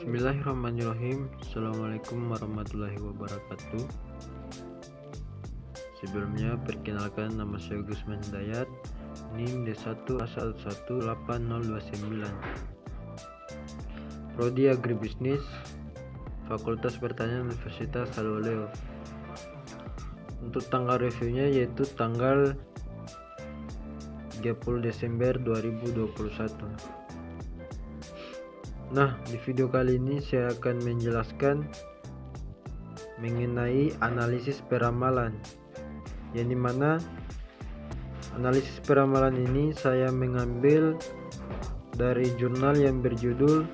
Bismillahirrahmanirrahim. Assalamualaikum warahmatullahi wabarakatuh. Sebelumnya perkenalkan, nama saya Gusman Hidayat, NIM D1A1188029, Prodi Agribisnis, Fakultas Pertanian Universitas Haloleo. Untuk tanggal reviewnya yaitu tanggal 30 Desember 2021. Nah, di video kali ini saya akan menjelaskan mengenai analisis peramalan, yang dimana analisis peramalan ini saya mengambil dari jurnal yang berjudul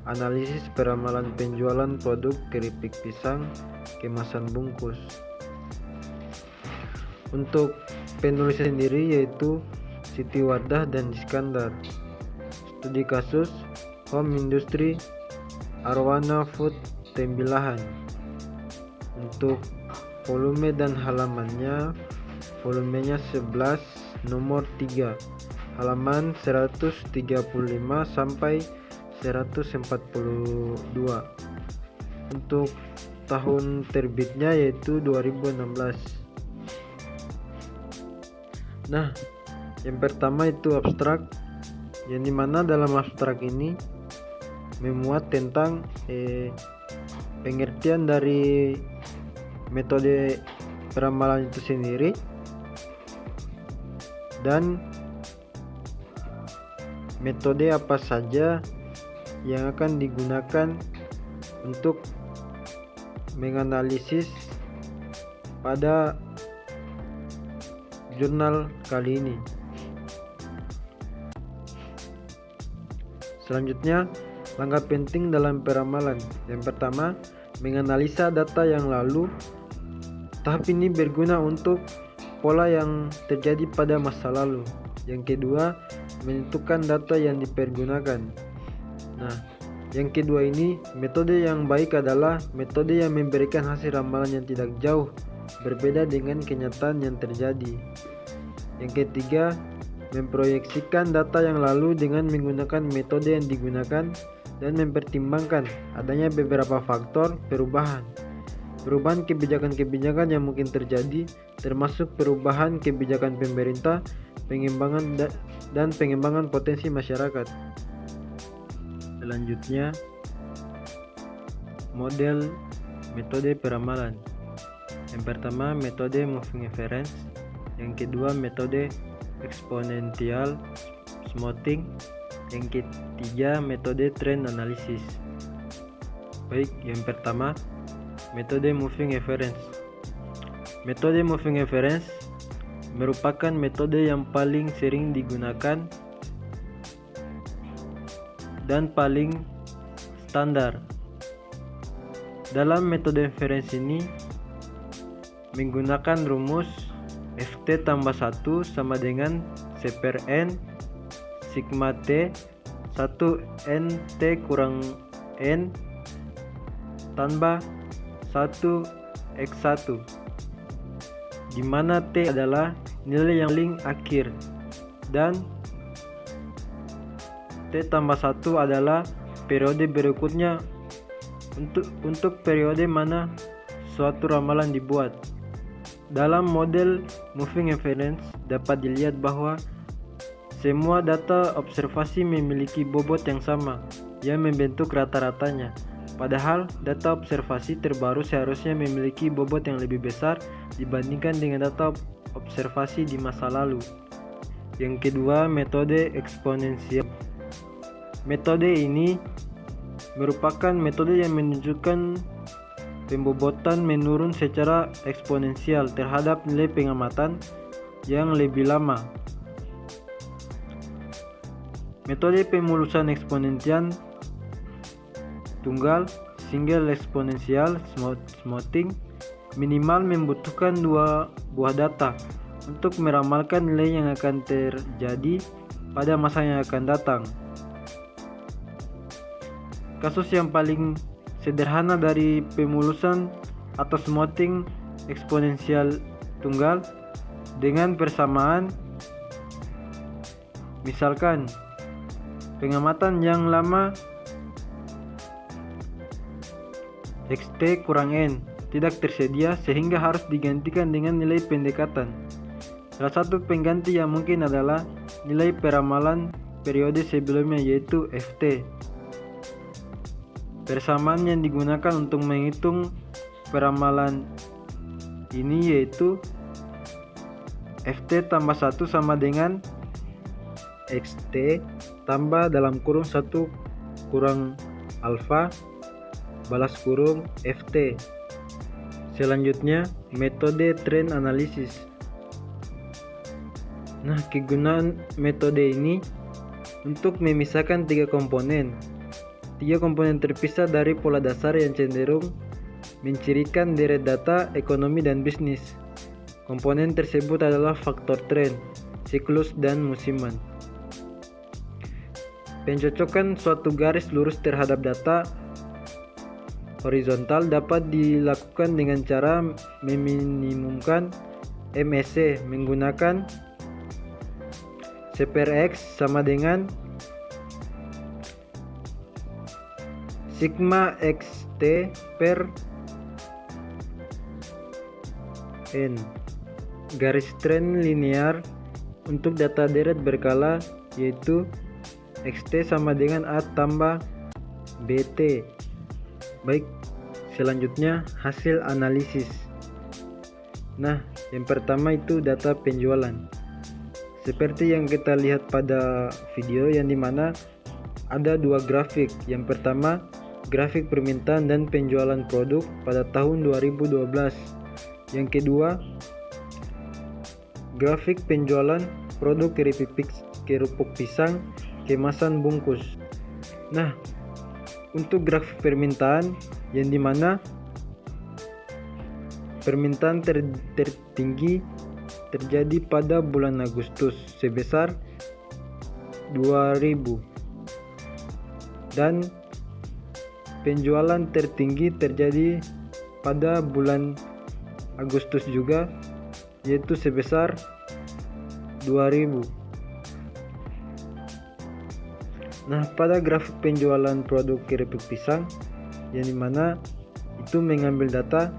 Analisis Peramalan Penjualan Produk Keripik Pisang Kemasan Bungkus. Untuk penulis sendiri yaitu Siti Wardah dan Iskandar. Studi kasus Home Industry Arwana Food Tembilahan. Untuk volume dan halamannya, volumenya 11 nomor 3, halaman 135 sampai 142. Untuk tahun terbitnya yaitu 2016. Nah, yang pertama itu abstrak, yang dimana dalam abstrak ini memuat tentang pengertian dari metode peramalan itu sendiri dan metode apa saja yang akan digunakan untuk menganalisis pada jurnal kali ini. Selanjutnya, langkah penting dalam peramalan. Yang pertama, menganalisa data yang lalu. Tahap ini berguna untuk pola yang terjadi pada masa lalu. Yang kedua, menentukan data yang dipergunakan. Nah, yang kedua ini, metode yang baik adalah metode yang memberikan hasil ramalan yang tidak jauh berbeda dengan kenyataan yang terjadi. Yang ketiga, memproyeksikan data yang lalu dengan menggunakan metode yang digunakan dan mempertimbangkan adanya beberapa faktor perubahan kebijakan-kebijakan yang mungkin terjadi, termasuk perubahan kebijakan pemerintah, pengembangan dan pengembangan potensi masyarakat. Selanjutnya, model metode peramalan. Yang pertama, metode moving inference. Yang kedua, metode exponential smoothing. Yang ketiga, metode trend analysis. Baik, yang pertama, metode moving inference. Metode moving inference merupakan metode yang paling sering digunakan dan paling standar. Dalam metode inference ini menggunakan rumus Ft tambah 1 sama dengan C per N sigma T 1 N T kurang N tambah 1 X1, di mana T adalah nilai yang paling akhir dan T tambah 1 adalah periode berikutnya untuk periode mana suatu ramalan dibuat. Dalam model moving inference dapat dilihat bahwa semua data observasi memiliki bobot yang sama yang membentuk rata-ratanya. Padahal data observasi terbaru seharusnya memiliki bobot yang lebih besar dibandingkan dengan data observasi di masa lalu. Yang kedua, metode eksponensial. Metode ini merupakan metode yang menunjukkan pembobotan menurun secara eksponensial terhadap nilai pengamatan yang lebih lama. Metode pemulusan eksponensial tunggal single eksponensial smoothing minimal membutuhkan 2 buah data untuk meramalkan nilai yang akan terjadi pada masa yang akan datang. Kasus yang paling sederhana dari pemulusan atau smoothing eksponensial tunggal dengan persamaan, misalkan pengamatan yang lama XT kurang N tidak tersedia sehingga harus digantikan dengan nilai pendekatan. Salah satu pengganti yang mungkin adalah nilai peramalan periode sebelumnya, yaitu FT. Persamaan yang digunakan untuk menghitung peramalan ini yaitu FT tambah 1 sama dengan XT tambah dalam kurung 1 kurang alfa balas kurung FT. Selanjutnya, metode trend analysis. Nah, kegunaan metode ini untuk memisahkan tiga komponen terpisah dari pola dasar yang cenderung mencirikan deret data ekonomi dan bisnis. Komponen tersebut adalah faktor tren, siklus, dan musiman. Pencocokan suatu garis lurus terhadap data horizontal dapat dilakukan dengan cara meminimumkan MSE menggunakan C/X sama dengan sigma XT per N. Garis tren linear untuk data deret berkala yaitu XT sama dengan A tambah BT. Baik, selanjutnya hasil analisis. Nah, yang pertama itu data penjualan. Seperti yang kita lihat pada video yang dimana ada dua grafik. Yang pertama, grafik permintaan dan penjualan produk pada tahun 2012. Yang kedua, grafik penjualan produk kerupuk pisang kemasan bungkus. Nah, untuk grafik permintaan yang dimana permintaan tertinggi terjadi pada bulan Agustus sebesar 2000 dan penjualan tertinggi terjadi pada bulan Agustus juga, yaitu sebesar 2000. Nah, pada grafik penjualan produk kerupuk pisang yang dimana itu mengambil data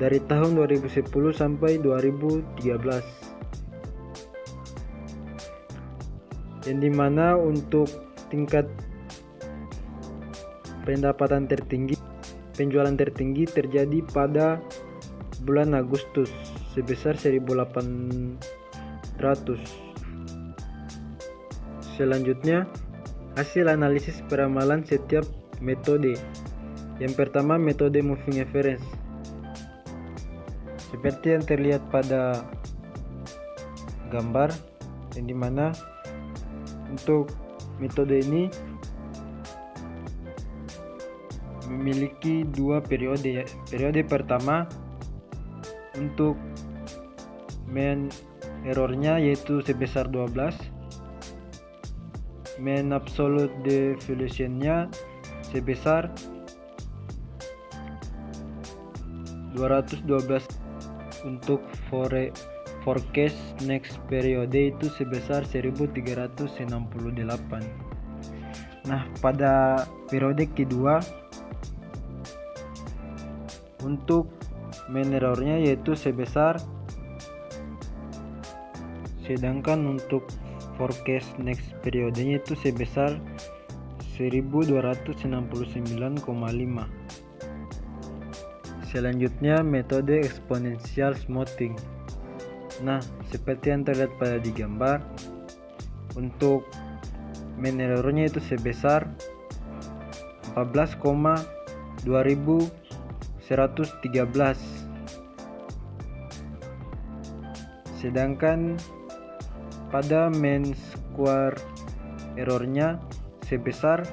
dari tahun 2010 sampai 2013, yang dimana untuk tingkat pendapatan tertinggi, penjualan tertinggi terjadi pada bulan Agustus sebesar 1.800. Selanjutnya, hasil analisis peramalan setiap metode. Yang pertama, metode moving average. Seperti yang terlihat pada gambar, yang dimana untuk metode ini memiliki dua periode. Periode pertama untuk mean errornya yaitu sebesar 12, mean absolute deviationnya sebesar 212. Untuk forecast next periode itu sebesar 1368. Nah, pada periode kedua untuk mean errornya yaitu sebesar, sedangkan untuk forecast next periodenya itu sebesar 1269,5. Selanjutnya, metode exponential smoothing. Nah, seperti yang terlihat pada di gambar, untuk mean errornya itu sebesar 14,2113, sedangkan pada mean square errornya sebesar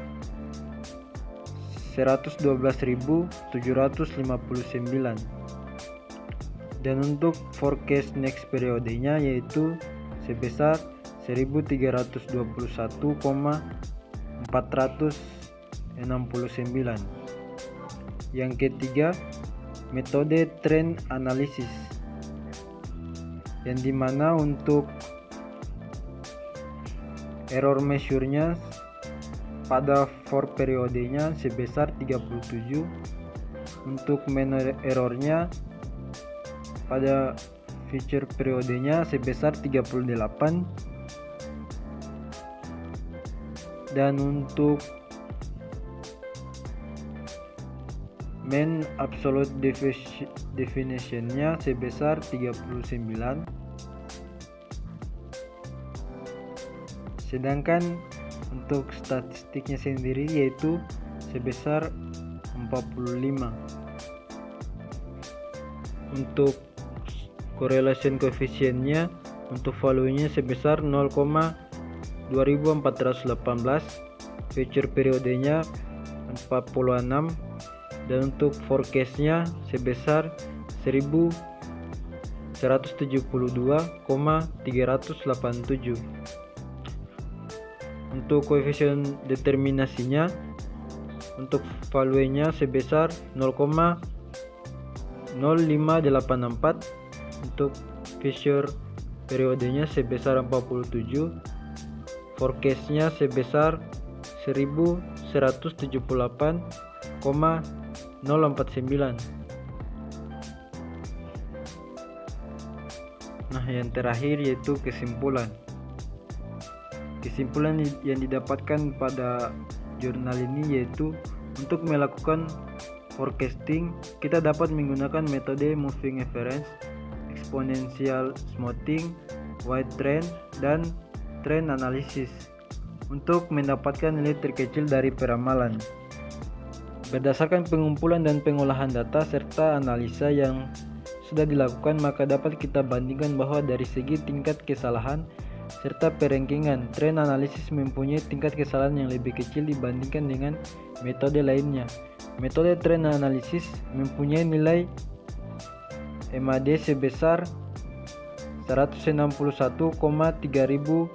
112.759. Dan untuk forecast next periodenya yaitu sebesar 1321,469. Yang ketiga, metode trend analysis, yang dimana untuk error measure-nya pada for periodenya sebesar 37. Untuk mean errornya pada future periodenya sebesar 38. Dan untuk mean absolute definitionnya sebesar 39. Sedangkan untuk statistiknya sendiri yaitu sebesar 45. Untuk correlation coefficientnya untuk value-nya sebesar 0,2418, future periodenya 46, dan untuk forecast-nya sebesar 1172,387. Untuk koefisien determinasinya untuk value-nya sebesar 0,0584, untuk future periodenya sebesar 47, forecast-nya sebesar 1178,049. Nah, yang terakhir yaitu kesimpulan. Kesimpulan yang didapatkan pada jurnal ini yaitu untuk melakukan forecasting kita dapat menggunakan metode moving average, exponential smoothing, wide trend, dan trend analysis untuk mendapatkan nilai terkecil dari peramalan. Berdasarkan pengumpulan dan pengolahan data serta analisa yang sudah dilakukan, maka dapat kita bandingkan bahwa dari segi tingkat kesalahan serta perankingan, trend analysis mempunyai tingkat kesalahan yang lebih kecil dibandingkan dengan metode lainnya. Metode trend analysis mempunyai nilai MAD sebesar 161,3539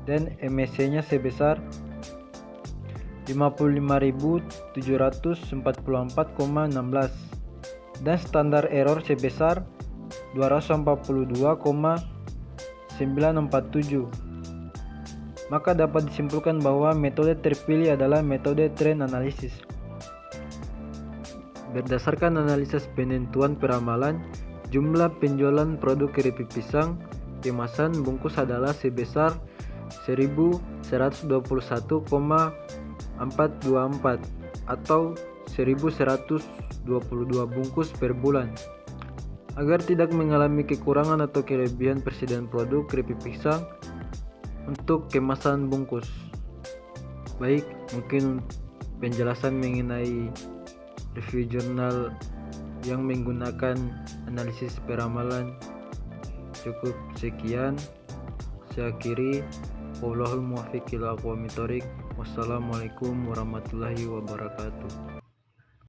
dan MSC-nya sebesar 55.744,16 dan standar error sebesar 242,947. Maka dapat disimpulkan bahwa metode terpilih adalah metode trend analysis. Berdasarkan analisis penentuan peramalan, jumlah penjualan produk keripik pisang kemasan bungkus adalah sebesar 1121,424 atau 1122 bungkus per bulan. Agar tidak mengalami kekurangan atau kelebihan persediaan produk keripik pisang untuk kemasan bungkus. Baik, mungkin penjelasan mengenai review jurnal yang menggunakan analisis peramalan cukup sekian. Saya akhiri. Wallahul muwaffiq ila aqwamit thoriq. Wassalamualaikum warahmatullahi wabarakatuh.